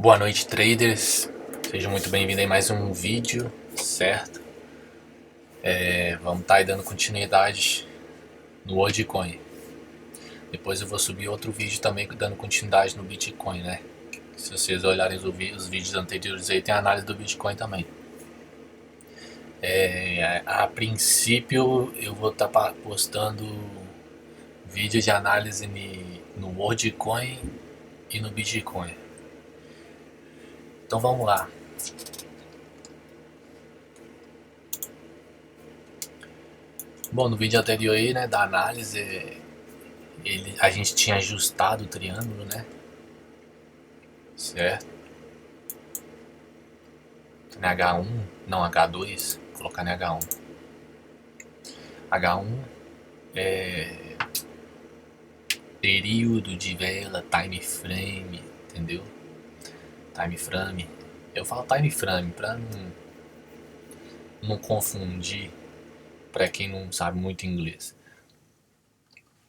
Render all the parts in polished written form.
Boa noite, traders. Sejam muito bem-vindos a mais um vídeo, certo? Vamos estar aí dando continuidade no WorldCoin. Depois eu vou subir outro vídeo também dando continuidade no Bitcoin, né? Se vocês olharem os vídeos anteriores aí, tem a análise do Bitcoin também. A princípio eu vou estar postando vídeo de análise no WorldCoin e no Bitcoin. Então vamos lá. Bom, no vídeo anterior aí, né, da análise, a gente tinha ajustado o triângulo, né? Certo? Na H1, não, H2, vou colocar na H1. H1 é período de vela, time frame, entendeu? Time frame. Eu falo time frame pra não confundir pra quem não sabe muito inglês.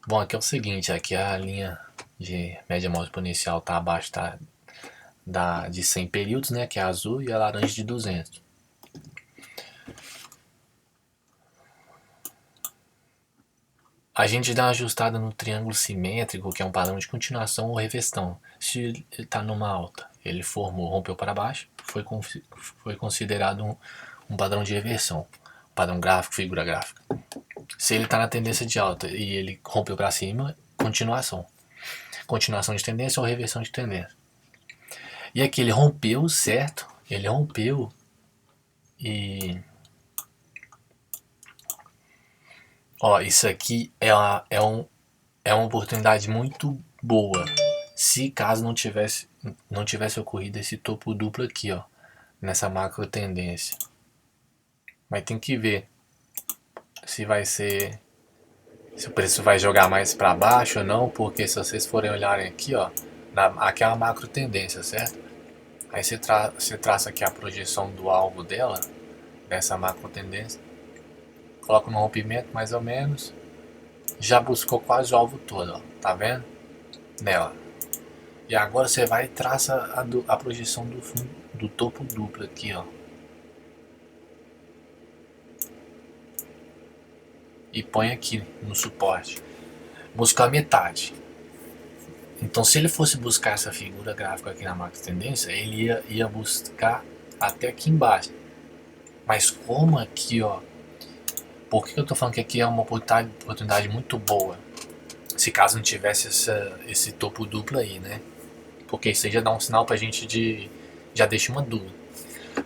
Bom, aqui é o seguinte, aqui a linha de média móvel exponencial tá abaixo de 100 períodos, né, que é azul, e a laranja de 200. A gente dá uma ajustada no triângulo simétrico, que é um padrão de continuação ou reversão. Se ele está numa alta, ele rompeu para baixo, foi considerado um padrão de reversão. Padrão gráfico, figura gráfica. Se ele está na tendência de alta e ele rompeu para cima, continuação. Continuação de tendência ou reversão de tendência. E aqui ele rompeu, certo? Ele rompeu e... Ó, isso aqui é uma oportunidade muito boa. Se caso não tivesse ocorrido esse topo duplo aqui, ó, nessa macro tendência. Mas tem que ver se o preço vai jogar mais para baixo ou não, porque se vocês forem olharem aqui, ó, aqui é uma macro tendência, certo? Aí você traça aqui a projeção do alvo dela, dessa macro tendência, coloca no rompimento mais ou menos, já buscou quase o alvo todo, ó, tá vendo? Nela. E agora você vai e traça a projeção do topo duplo aqui, ó. E põe aqui no suporte. Buscar metade. Então se ele fosse buscar essa figura gráfica aqui na macro tendência, ele ia buscar até aqui embaixo. Mas como aqui, ó, por que eu tô falando que aqui é uma oportunidade muito boa? Se caso não tivesse esse topo duplo aí, né? Porque isso aí já dá um sinal pra gente já deixa uma dúvida.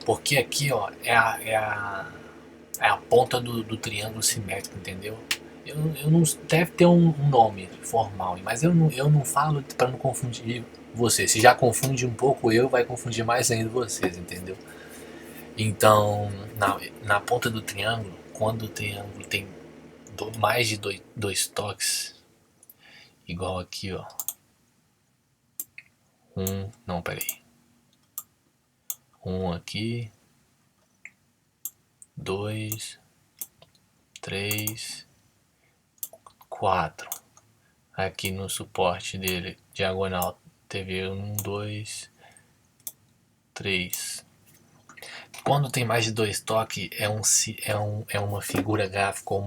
Porque aqui, ó, é a ponta do triângulo simétrico, entendeu? Eu não deve ter um nome formal, mas eu não falo para não confundir vocês. Se já confunde um pouco vai confundir mais ainda vocês, entendeu? Então, na ponta do triângulo, quando o triângulo tem mais de dois toques, igual aqui, ó. Não, peraí. Aqui, 2, 3, 4. Aqui no suporte dele, diagonal, teve 2, 3. Quando tem mais de dois toques, é uma figura gráfica ou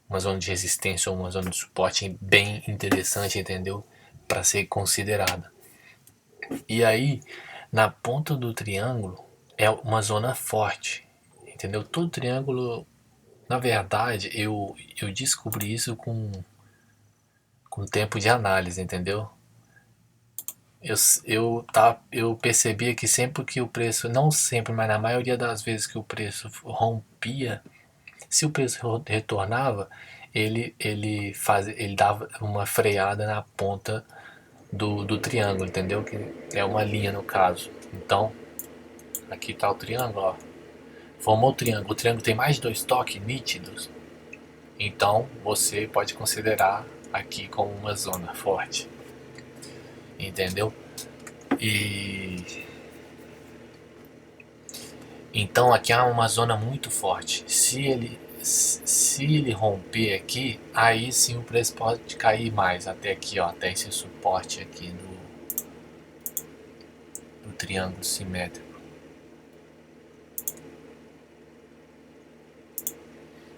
uma zona de resistência ou uma zona de suporte bem interessante, entendeu? Para ser considerada. E aí, na ponta do triângulo, é uma zona forte, entendeu? Todo triângulo, na verdade, eu descobri isso com tempo de análise, entendeu? Eu percebia que sempre que o preço, não sempre, mas na maioria das vezes que o preço rompia, se o preço retornava, ele dava uma freada na ponta do triângulo, entendeu? Que é uma linha no caso. Então, aqui está o triângulo, ó. Formou o triângulo tem mais de dois toques nítidos. Então, você pode considerar aqui como uma zona forte. Entendeu? Então aqui é uma zona muito forte. Se ele romper aqui, aí sim o preço pode cair mais até aqui, ó, até esse suporte aqui do triângulo simétrico.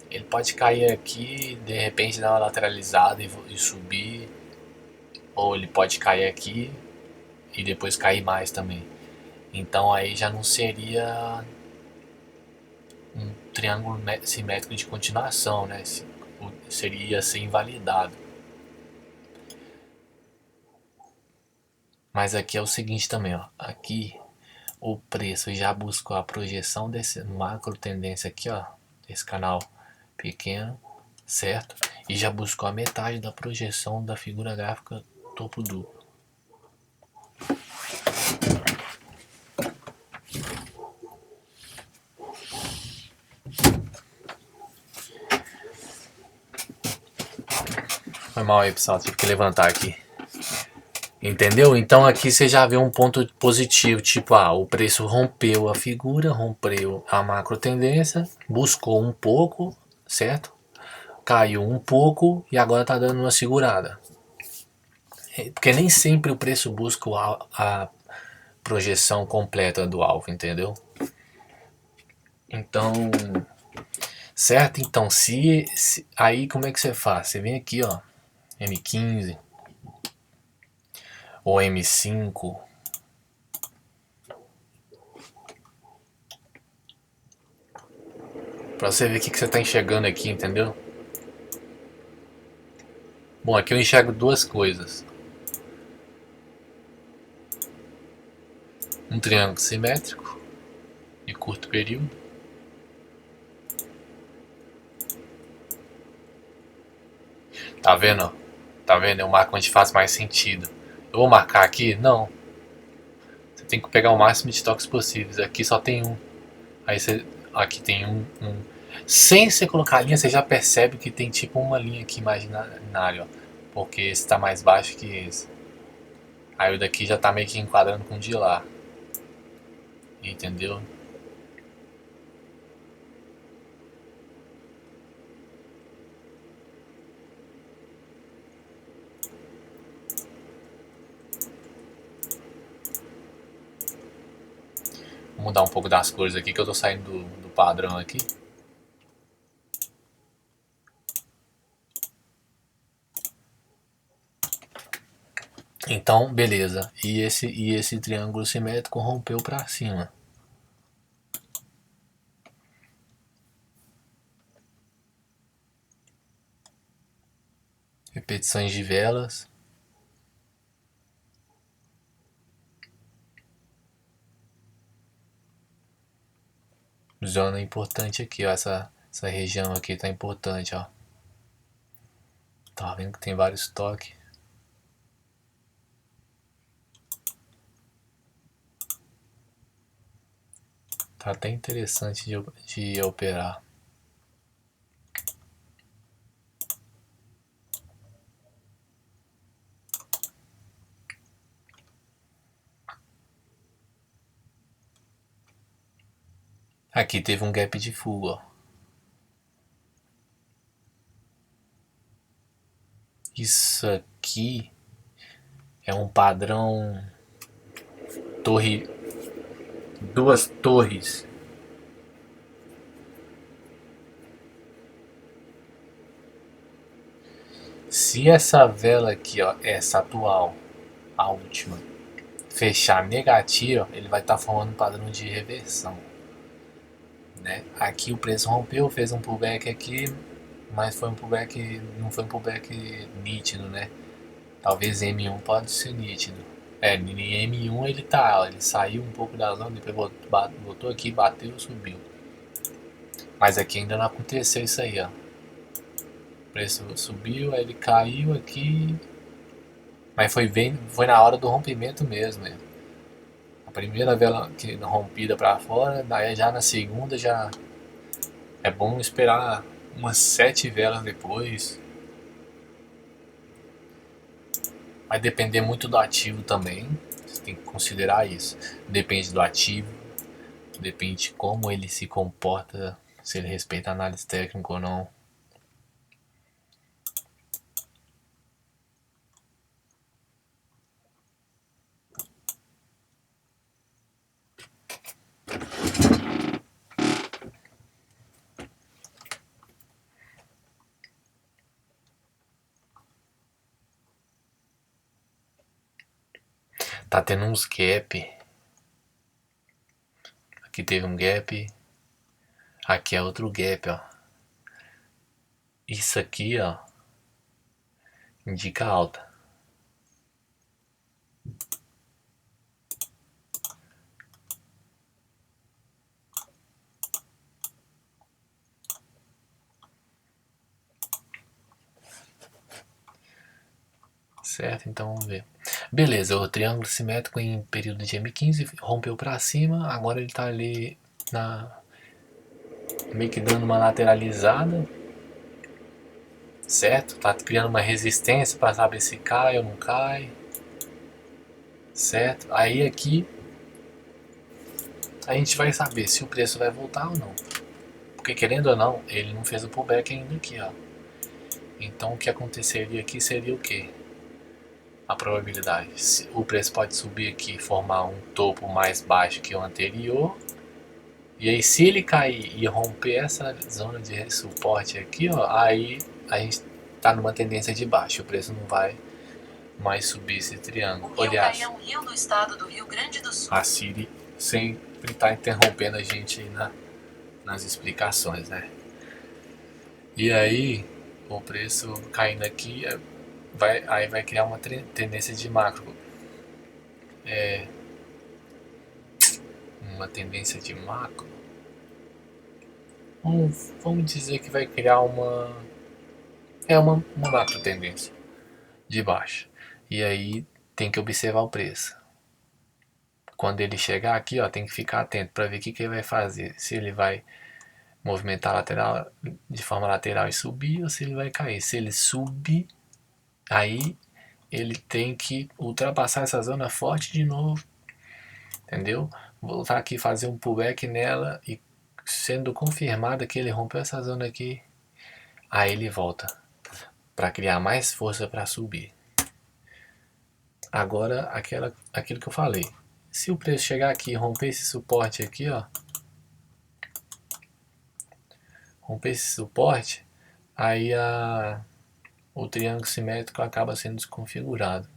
Ele pode cair aqui, de repente dar uma lateralizada e subir, ou ele pode cair aqui e depois cair mais também. Então aí já não seria um triângulo simétrico de continuação, né? Seria ser invalidado. Mas aqui é o seguinte também, ó. Aqui o preço já buscou a projeção desse macro tendência aqui, ó, desse canal pequeno, certo? E já buscou a metade da projeção da figura gráfica topo duplo. Foi mal aí, pessoal, tive que levantar aqui. Entendeu? Então aqui você já vê um ponto positivo, tipo, o preço rompeu a figura, rompeu a macro tendência, buscou um pouco, certo? Caiu um pouco e agora tá dando uma segurada. Porque nem sempre o preço busca a projeção completa do alvo, entendeu? Então, certo? Então, se aí como é que você faz? Você vem aqui, ó, M15 ou M5. Pra você ver o que você tá enxergando aqui, entendeu? Bom, aqui eu enxergo duas coisas. Um triângulo simétrico de curto período. Tá vendo? Tá vendo? Eu marco onde faz mais sentido. Eu vou marcar aqui? Não. Você tem que pegar o máximo de toques possíveis. Aqui só tem um. Aí você. Aqui tem um. Sem você colocar a linha, você já percebe que tem tipo uma linha aqui imaginária, ó. Porque esse tá mais baixo que esse. Aí o daqui já tá meio que enquadrando com o de lá. Entendeu? Vou mudar um pouco das cores aqui, que eu tô saindo do padrão aqui. Então, beleza. E esse triângulo simétrico rompeu para cima. Repetições de velas. Zona importante aqui, ó. Essa região aqui tá importante, ó. Tá vendo que tem vários toques. Tá até interessante de operar. Aqui teve um gap de fuga, ó. Isso aqui é um padrão torre, duas torres. Se essa vela aqui, ó, essa atual, a última, fechar negativa, ele vai estar formando um padrão de reversão, né? Aqui o preço rompeu, fez um pullback aqui, mas foi um pullback, não foi um pullback nítido, né? Talvez M1 pode ser nítido. Em M1 ele saiu um pouco da zona, depois voltou aqui, bateu, subiu. Mas aqui ainda não aconteceu isso aí, ó. O preço subiu, aí ele caiu aqui, mas foi na hora do rompimento mesmo, né? A primeira vela que rompida para fora, daí já na segunda já é bom esperar umas 7 velas depois. Vai depender muito do ativo também. Você tem que considerar isso. Depende do ativo, depende de como ele se comporta, se ele respeita a análise técnica ou não. Tá tendo uns gap. Aqui teve um gap. Aqui é outro gap, ó. Isso aqui, ó, indica alta. Certo? Então vamos ver. Beleza, o triângulo simétrico em período de M15 rompeu para cima, agora ele tá ali meio que dando uma lateralizada, certo? Tá criando uma resistência para saber se cai ou não cai, certo? Aí aqui a gente vai saber se o preço vai voltar ou não, porque querendo ou não, ele não fez o pullback ainda aqui, ó. Então o que aconteceria aqui seria o quê? A probabilidade. O preço pode subir aqui e formar um topo mais baixo que o anterior. E aí se ele cair e romper essa zona de suporte aqui, ó, aí a gente tá numa tendência de baixo. O preço não vai mais subir esse triângulo. O Rio Cai é um rio do estado do Rio Grande do Sul. A Siri sempre tá interrompendo a gente aí nas explicações, né? E aí o preço caindo aqui aí vai criar uma tendência de macro. Uma tendência de macro. Vamos dizer que vai criar uma macro tendência de baixa. E aí tem que observar o preço. Quando ele chegar aqui, ó, tem que ficar atento para ver o que ele vai fazer. Se ele vai movimentar lateral de forma lateral e subir, ou se ele vai cair. Se ele subir, aí ele tem que ultrapassar essa zona forte de novo, entendeu? Voltar aqui, fazer um pullback nela e sendo confirmado que ele rompeu essa zona aqui, aí ele volta para criar mais força para subir. Agora aquilo que eu falei, se o preço chegar aqui e romper esse suporte aqui, ó, romper esse suporte, aí o triângulo simétrico acaba sendo desconfigurado,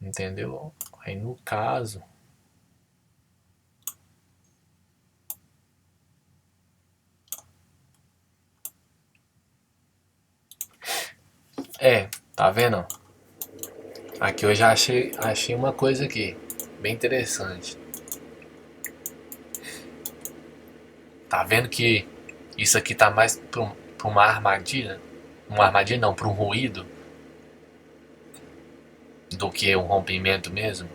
entendeu? Aí no caso tá vendo? Aqui eu já achei uma coisa aqui bem interessante. Tá vendo que isso aqui tá mais pra uma armadilha? Uma armadilha não, para um ruído do que um rompimento mesmo?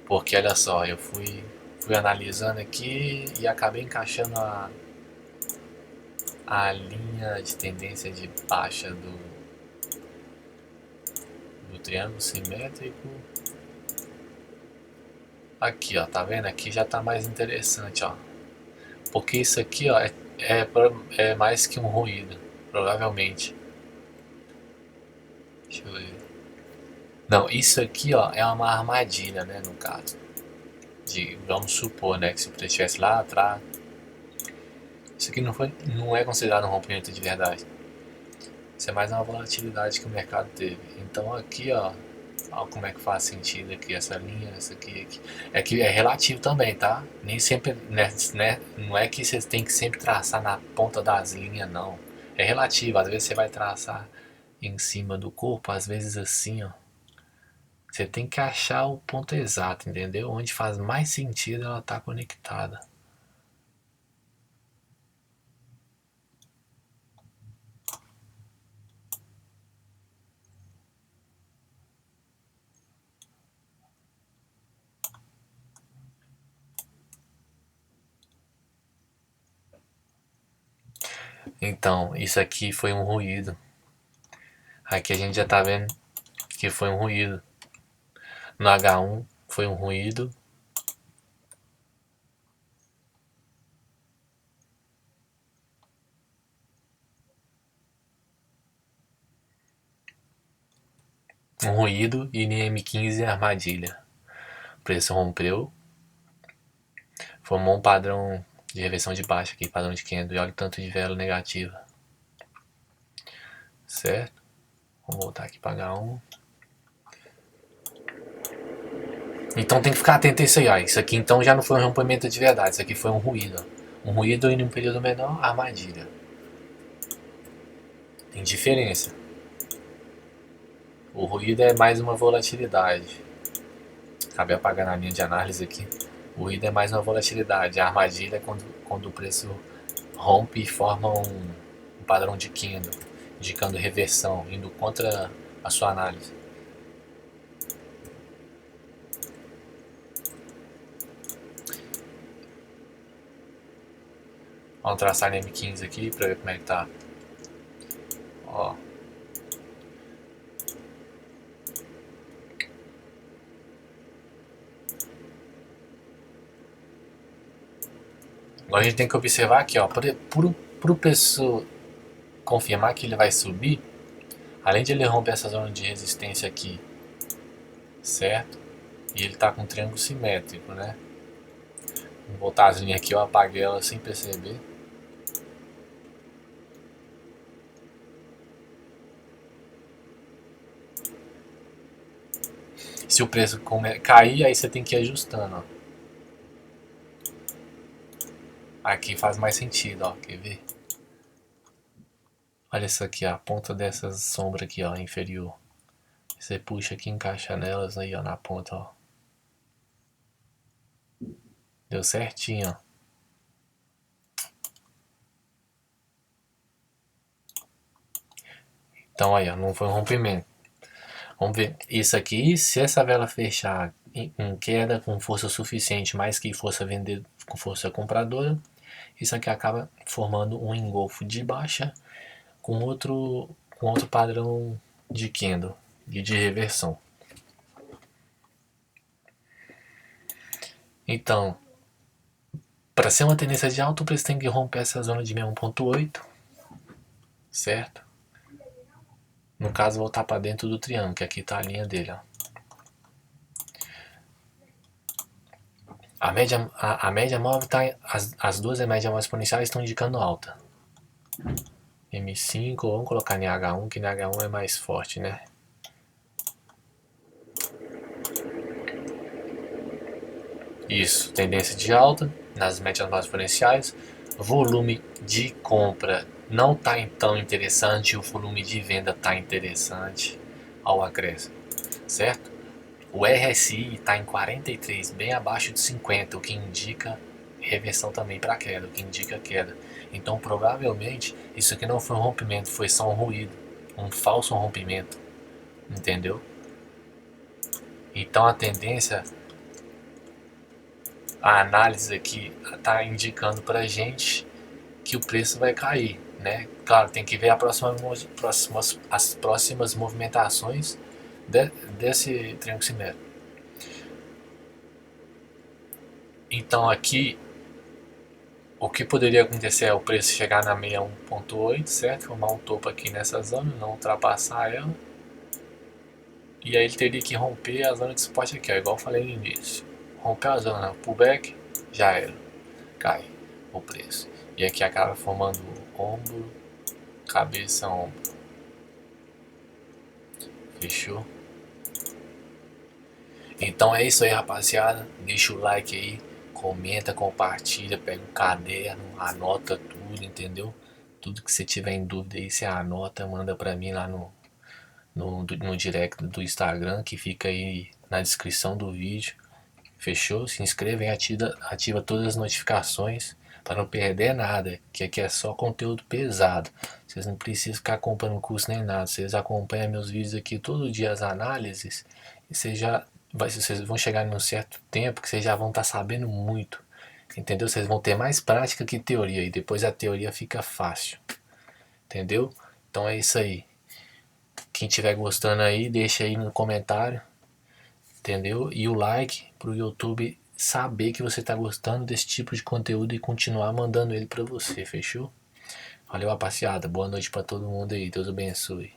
Porque olha só, eu fui analisando aqui e acabei encaixando a linha de tendência de baixa do triângulo simétrico. Aqui, ó, tá vendo? Aqui já tá mais interessante, ó. Porque isso aqui, ó, é mais que um ruído, provavelmente. Deixa eu ver. Não, isso aqui, ó, é uma armadilha, né, no caso. Vamos supor, né, que se o preço estivesse lá atrás. Isso aqui não é considerado um rompimento de verdade. Isso é mais uma volatilidade que o mercado teve. Então aqui, ó como é que faz sentido aqui essa linha, essa aqui. É que é relativo também, tá? Nem sempre, né, não é que você tem que sempre traçar na ponta das linhas, não. É relativo, às vezes você vai traçar em cima do corpo, às vezes assim, ó. Você tem que achar o ponto exato, entendeu? Onde faz mais sentido ela tá conectada. Então, isso aqui foi um ruído. Aqui a gente já tá vendo que foi um ruído. No H1 foi um ruído. Um ruído e no M15 armadilha. O preço rompeu. Formou um padrão de reversão de baixa aqui, padrão de candle. E olha o tanto de vela negativa. Certo? Vamos voltar aqui para H1. Então tem que ficar atento a isso aí, ó. Isso aqui então já não foi um rompimento de verdade, isso aqui foi um ruído, ó. Um ruído em um período menor, armadilha. Tem diferença. O ruído é mais uma volatilidade. Acabei apagando a linha de análise aqui. O ruído é mais uma volatilidade. A armadilha é quando o preço rompe e forma um padrão de candle, indicando reversão, indo contra a sua análise. Vamos traçar a M15 aqui para ver como é que tá. Ó. Agora a gente tem que observar aqui, ó, pro preço confirmar que ele vai subir, além de ele romper essa zona de resistência aqui, certo? E ele tá com um triângulo simétrico, né? Vou voltar as linhas aqui, eu apaguei ela sem perceber. Se o preço cair, aí você tem que ir ajustando, ó. Aqui faz mais sentido, ó, quer ver? Olha isso aqui, ó, a ponta dessas sombras aqui, ó, inferior. Você puxa aqui, encaixa nelas aí, ó, na ponta, ó. Deu certinho, ó. Então aí, ó, não foi um rompimento. Vamos ver isso aqui, se essa vela fechar em queda com força suficiente, mais que força vendedora, com força compradora, isso aqui acaba formando um engolfo de baixa com outro padrão de candle e de reversão. Então, para ser uma tendência de alta, o preço tem que romper essa zona de 61.8, certo? No caso, voltar para dentro do triângulo, que aqui está a linha dele, ó. A média móvel tá, as duas médias móveis exponenciais estão indicando alta. M5, vamos colocar em H1, que em H1 é mais forte, né? Isso, tendência de alta nas médias móveis exponenciais. Volume de compra não está tão interessante, o volume de venda está interessante ao acréscimo, certo? O RSI está em 43, bem abaixo de 50, o que indica reversão também para queda, o que indica queda. Então provavelmente isso aqui não foi um rompimento, foi só um ruído, um falso rompimento, entendeu? Então a tendência, a análise aqui está indicando para gente que o preço vai cair, né? Claro, tem que ver as próximas movimentações desse triângulo simétrico. Então aqui o que poderia acontecer é o preço chegar na 61.8, certo? Formar um topo aqui nessa zona, não ultrapassar ela. E aí ele teria que romper a zona de suporte aqui, ó, igual eu falei no início. Romper a zona, pullback, já era. Cai o preço. E aqui acaba formando ombro, cabeça, ombro. Fechou? Então é isso aí, rapaziada. Deixa o like aí, comenta, compartilha, pega um caderno, anota tudo, entendeu? Tudo que você tiver em dúvida aí, você anota, manda pra mim lá no direct do Instagram, que fica aí na descrição do vídeo. Fechou? Se inscreva e ativa todas as notificações para não perder nada, que aqui é só conteúdo pesado. Vocês não precisam ficar acompanhando curso nem nada. Vocês acompanham meus vídeos aqui todo dia, as análises, e vocês vão chegar num certo tempo que vocês já vão estar sabendo muito, entendeu? Vocês vão ter mais prática que teoria, e depois a teoria fica fácil, entendeu? Então é isso aí. Quem estiver gostando aí, deixa aí no comentário, entendeu? E o like pro YouTube saber que você tá gostando desse tipo de conteúdo e continuar mandando ele pra você, fechou? Valeu, rapaziada. Boa noite pra todo mundo aí. Deus abençoe.